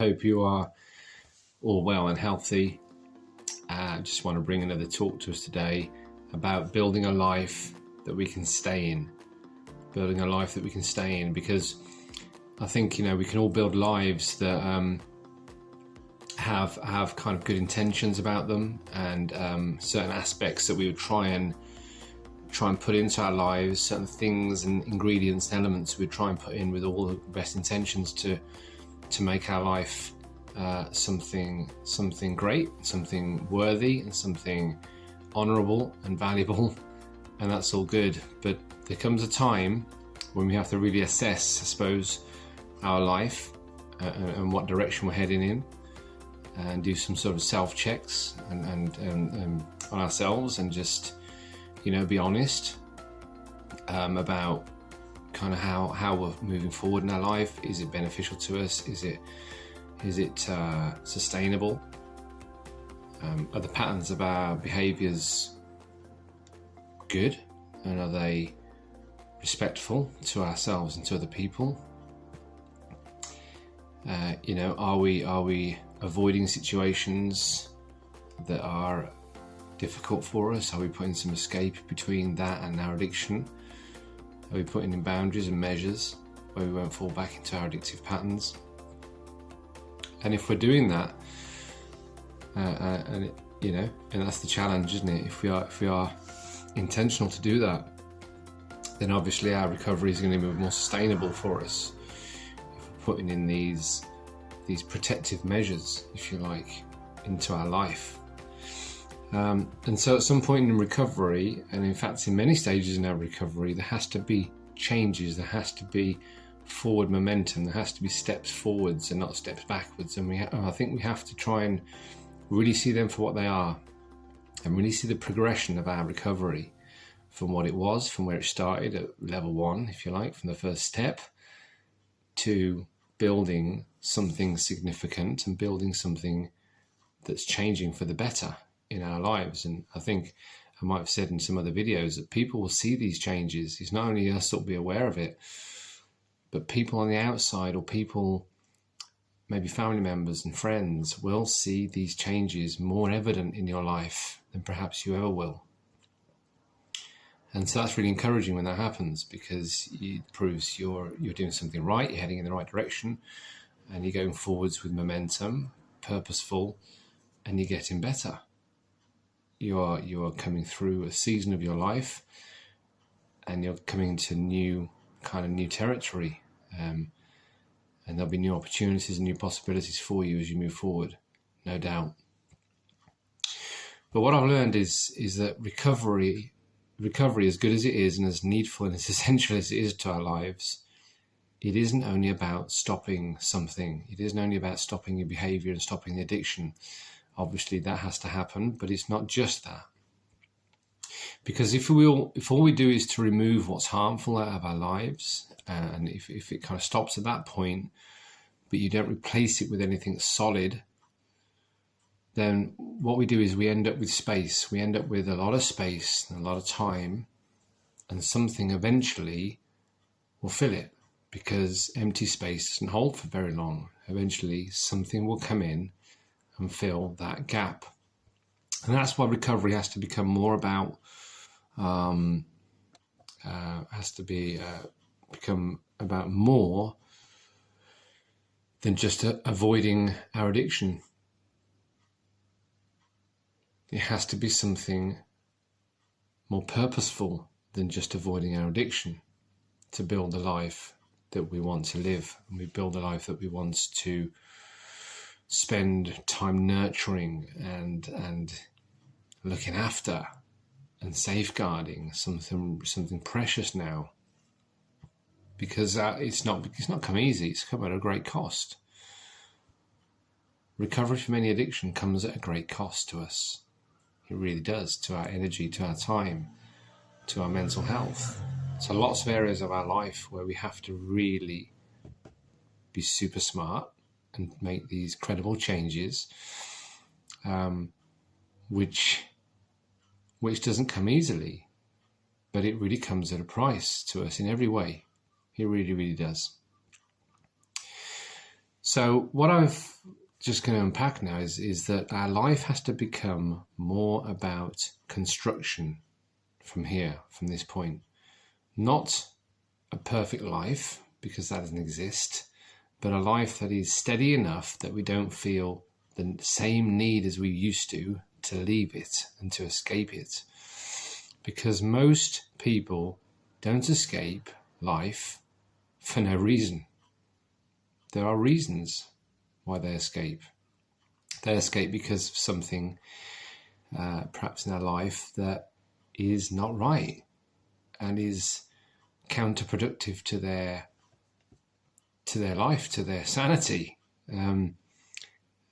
Hope you are all well and healthy. I just want to bring another talk to us today about building a life that we can stay in. Building a life that we can stay in, because I think, we can all build lives that have kind of good intentions about them, and certain aspects that we would try and put into our lives, certain things and ingredients and elements we'd try and put in with all the best intentions to make our life something great, something worthy, and something honourable and valuable, and that's all good. But there comes a time when we have to really assess, I suppose, our life and what direction we're heading in, and do some sort of self-checks and on ourselves, and just be honest about kind of how we're moving forward in our life. Is it beneficial to us? Is it sustainable? Are the patterns of our behaviours good, and are they respectful to ourselves and to other people? Are we avoiding situations that are difficult for us? Are we putting some escape between that and our addiction? Are we putting in boundaries and measures where we won't fall back into our addictive patterns? And if we're doing that, and that's the challenge, isn't it? If we are intentional to do that, then obviously our recovery is going to be more sustainable for us. If we're putting in these protective measures, if you like, into our life. And so at some point in recovery, and in fact in many stages in our recovery, there has to be changes, there has to be forward momentum, there has to be steps forwards and not steps backwards. And I think we have to try and really see them for what they are, and really see the progression of our recovery from what it was, from where it started at level one, if you like, from the first step, to building something significant and building something that's changing for the better in our lives. And I think I might have said in some other videos that people will see these changes. It's not only us that will be aware of it, but people on the outside, or people, maybe family members and friends, will see these changes more evident in your life than perhaps you ever will. And so that's really encouraging when that happens, because it proves you're doing something right, you're heading in the right direction, and you're going forwards with momentum, purposeful, and you're getting better. You are coming through a season of your life, and you're coming into new territory, and there'll be new opportunities and new possibilities for you as you move forward, no doubt. But what I've learned is that recovery, as good as it is, and as needful and as essential as it is to our lives, it isn't only about stopping something. It isn't only about stopping your behaviour and stopping the addiction. Obviously that has to happen, but it's not just that. Because if all we do is to remove what's harmful out of our lives, and if it kind of stops at that point, but you don't replace it with anything solid, then what we do is we end up with space. We end up with a lot of space and a lot of time, and something eventually will fill it, because empty space doesn't hold for very long. Eventually something will come in and fill that gap. And that's why recovery has to become more about, become about more than just avoiding our addiction. It has to be something more purposeful than just avoiding our addiction, to build the life that we want to live, and we build a life that we want to spend time nurturing and looking after and safeguarding, something precious now, because it's not come easy. It's come at a great cost. Recovery from any addiction comes at a great cost to us. It really does, to our energy, to our time, to our mental health. So lots of areas of our life where we have to really be super smart and make these credible changes, which doesn't come easily, but it really comes at a price to us in every way. It really, really does. So what I've just going to unpack now is that our life has to become more about construction from here, from this point. Not a perfect life, because that doesn't exist, but a life that is steady enough that we don't feel the same need as we used to leave it and to escape it. Because most people don't escape life for no reason. There are reasons why they escape. They escape because of something, perhaps in their life, that is not right and is counterproductive to their life, to their sanity.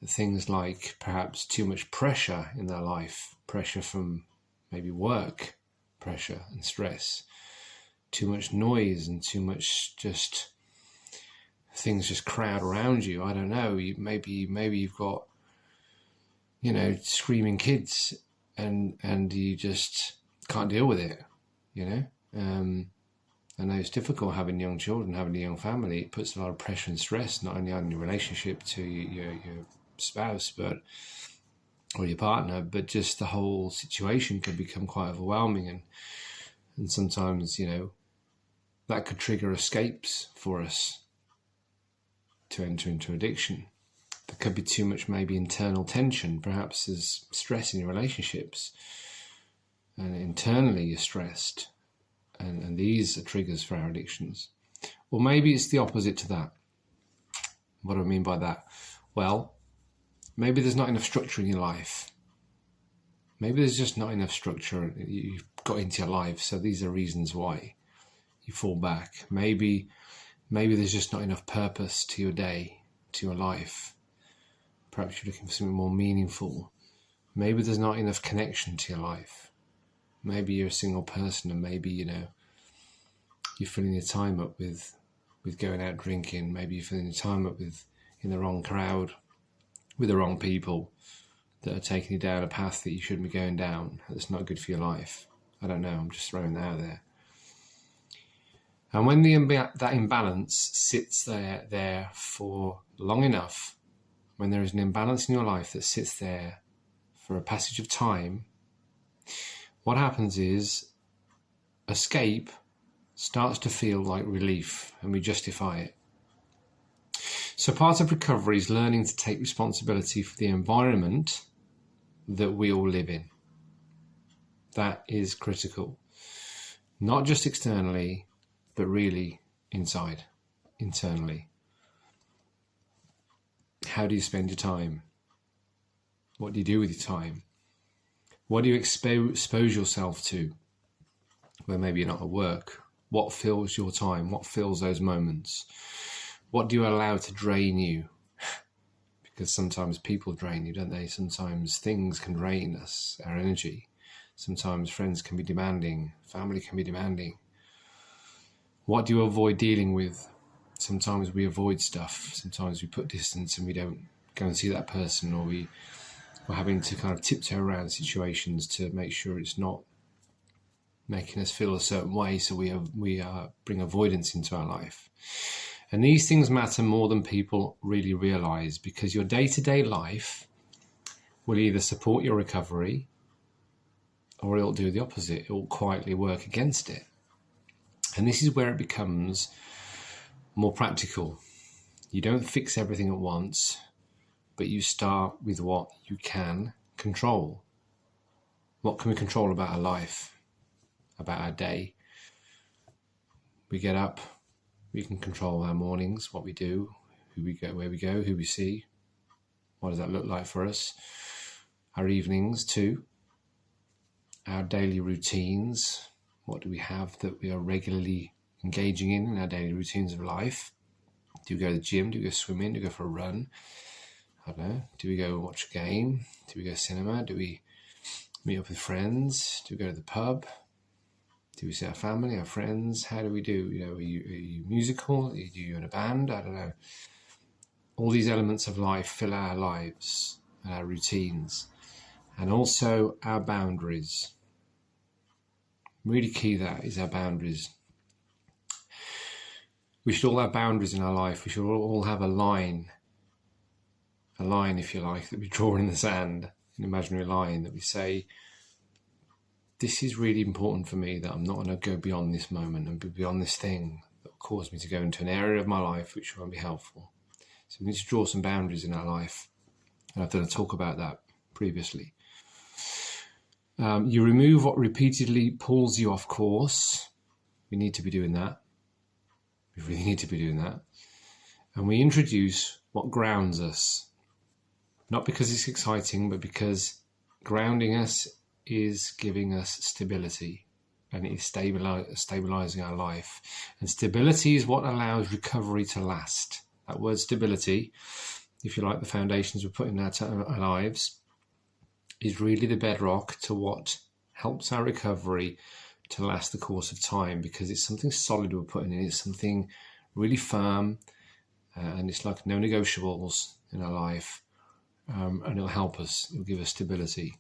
Things like perhaps too much pressure in their life, pressure from maybe work, pressure and stress, too much noise and too much just things just crowd around you. I don't know. Maybe you've got, screaming kids, and you just can't deal with it. I know it's difficult having young children, having a young family. It puts a lot of pressure and stress, not only on your relationship to your spouse, or your partner, but just the whole situation can become quite overwhelming, and sometimes that could trigger escapes for us to enter into addiction. There could be too much maybe internal tension, perhaps there's stress in your relationships, and internally you're stressed, and these are triggers for our addictions. Or maybe it's the opposite to that. What do I mean by that? Well, maybe there's not enough structure in your life. Maybe there's just not enough structure you've got into your life, so these are reasons why you fall back. Maybe there's just not enough purpose to your day, to your life. Perhaps you're looking for something more meaningful. Maybe there's not enough connection to your life. Maybe you're a single person, and maybe you're filling your time up with going out drinking. Maybe you're filling your time up in the wrong crowd, with the wrong people that are taking you down a path that you shouldn't be going down. That's not good for your life. I don't know. I'm just throwing that out there. And when that imbalance sits there for long enough, when there is an imbalance in your life that sits there for a passage of time, what happens is escape starts to feel like relief, and we justify it. So part of recovery is learning to take responsibility for the environment that we all live in. That is critical. Not just externally, but really inside, internally. How do you spend your time? What do you do with your time? What do you expose yourself to when maybe you're not at work? What fills your time? What fills those moments? What do you allow to drain you? Because sometimes people drain you, don't they? Sometimes things can drain us, our energy. Sometimes friends can be demanding, family can be demanding. What do you avoid dealing with? Sometimes we avoid stuff. Sometimes we put distance and we don't go and see that person, or we're having to kind of tiptoe around situations to make sure it's not making us feel a certain way, so we bring avoidance into our life. And these things matter more than people really realize, because your day-to-day life will either support your recovery or it'll do the opposite. It will quietly work against it. And this is where it becomes more practical. You don't fix everything at once, but you start with what you can control. What can we control about our life, about our day? We get up, we can control our mornings, what we do, who we go, where we go, who we see. What does that look like for us? Our evenings too. Our daily routines. What do we have that we are regularly engaging in our daily routines of life? Do we go to the gym? Do we go swimming? Do we go for a run? I don't know. Do we go watch a game? Do we go to cinema? Do we meet up with friends? Do we go to the pub? Do we see our family, our friends? How do we do? Are you musical? Are you in a band? I don't know. All these elements of life fill our lives and our routines, and also our boundaries. Really key, that is our boundaries. We should all have boundaries in our life. We should all have a line a line, if you like, that we draw in the sand, an imaginary line that we say, this is really important for me, that I'm not going to go beyond this moment and be beyond this thing that will cause me to go into an area of my life which won't be helpful. So we need to draw some boundaries in our life. And I've done a talk about that previously. You remove what repeatedly pulls you off course. We need to be doing that. We really need to be doing that. And we introduce what grounds us. Not because it's exciting, but because grounding us is giving us stability, and it is stabilizing our life. And stability is what allows recovery to last. That word stability, if you like, the foundations we're putting in our lives, is really the bedrock to what helps our recovery to last the course of time, because it's something solid we're putting in. It's something really firm, and it's like no negotiables in our life, and it'll help us. It'll give us stability.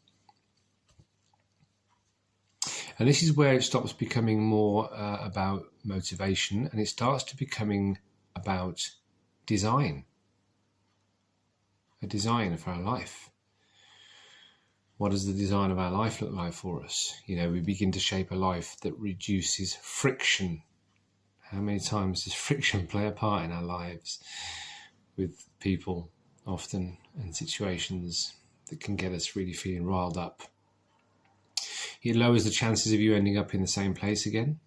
And this is where it stops becoming more about motivation, and it starts to becoming about design, a design for our life. What does the design of our life look like for us? You know, we begin to shape a life that reduces friction. How many times does friction play a part in our lives with people often, and situations that can get us really feeling riled up? It lowers the chances of you ending up in the same place again.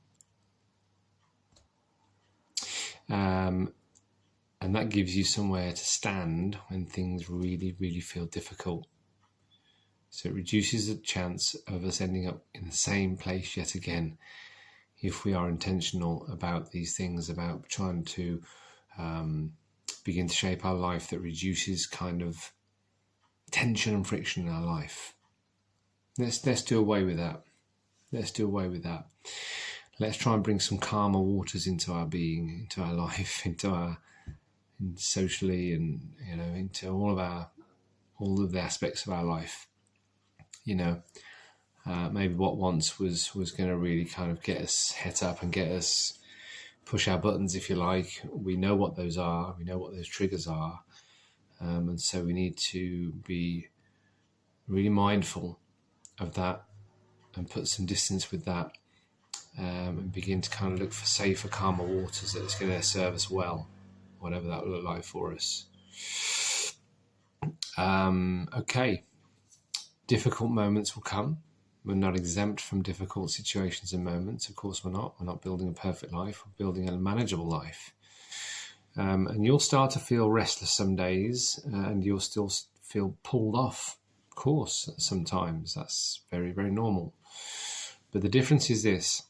And that gives you somewhere to stand when things really, really feel difficult. So it reduces the chance of us ending up in the same place yet again, if we are intentional about these things, about trying to begin to shape our life that reduces kind of tension and friction in our life. Let's do away with that. Let's do away with that. Let's try and bring some calmer waters into our being, into our life, socially, and into all of the aspects of our life. Maybe what once was going to really kind of get us het up and get us push our buttons, if you like. We know what those are. We know what those triggers are, and so we need to be really mindful of that and put some distance with that, and begin to kind of look for safer, calmer waters that's going to serve us well, whatever that will look like for us. Okay. Difficult moments will come. We're not exempt from difficult situations and moments. Of course we're not. We're not building a perfect life. We're building a manageable life. And you'll start to feel restless some days, and you'll still feel pulled off course sometimes. That's very, very normal. But the difference is this: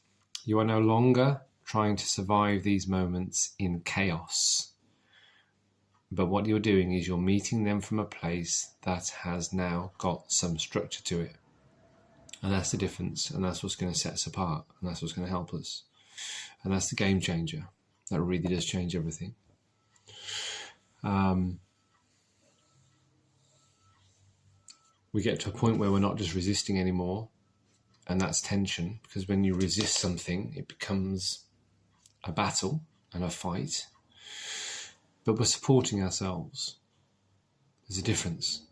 you are no longer trying to survive these moments in chaos. But what you're doing is you're meeting them from a place that has now got some structure to it. And that's the difference. And that's what's going to set us apart. And that's what's going to help us. And that's the game changer. That really does change everything. We get to a point where we're not just resisting anymore. And that's tension. Because when you resist something, it becomes a battle and a fight. But we're supporting ourselves. There's a difference.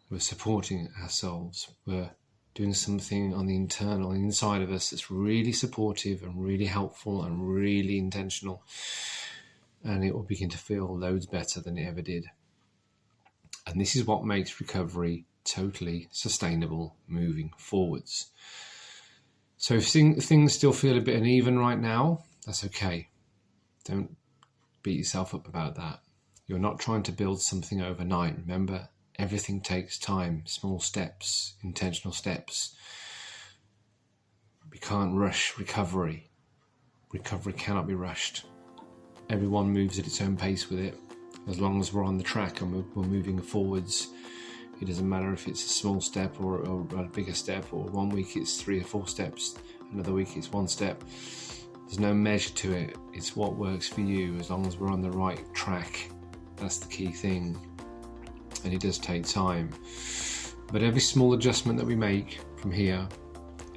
We're supporting ourselves. We're doing something on the inside of us that's really supportive and really helpful and really intentional. And it will begin to feel loads better than it ever did. And this is what makes recovery totally sustainable moving forwards. So if things still feel a bit uneven right now, that's okay. Don't beat yourself up about that. You're not trying to build something overnight. Remember, everything takes time, small steps, intentional steps. We can't rush recovery. Recovery cannot be rushed. Everyone moves at its own pace with it. As long as we're on the track and we're moving forwards, it doesn't matter if it's a small step or a bigger step, or 1 week it's 3 or 4 steps, another week it's 1 step. There's no measure to it. It's what works for you, as long as we're on the right track. That's the key thing. And it does take time. But every small adjustment that we make from here,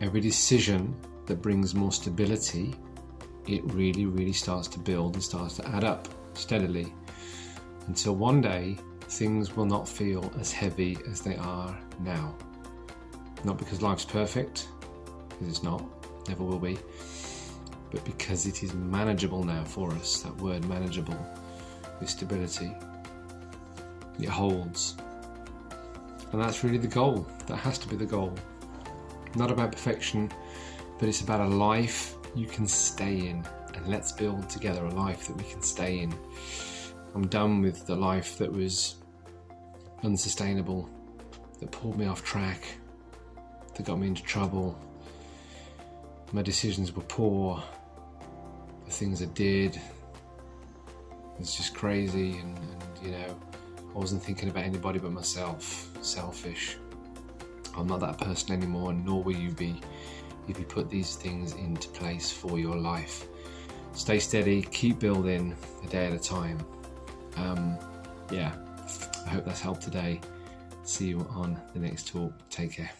every decision that brings more stability, it really, really starts to build and starts to add up steadily, until one day things will not feel as heavy as they are now. Not because life's perfect, because it's not, never will be, but because it is manageable now for us. That word manageable, with stability, it holds. And that's really the goal. That has to be the goal. Not about perfection, but it's about a life you can stay in. And let's build together a life that we can stay in. I'm done with the life that was unsustainable, that pulled me off track, that got me into trouble. My decisions were poor. The things I did, it's just crazy, and you know, I wasn't thinking about anybody but myself. Selfish. I'm not that person anymore, nor will you be if you put these things into place for your life. Stay steady, keep building a day at a time. Yeah, I hope that's helped today. See you on the next talk. Take care.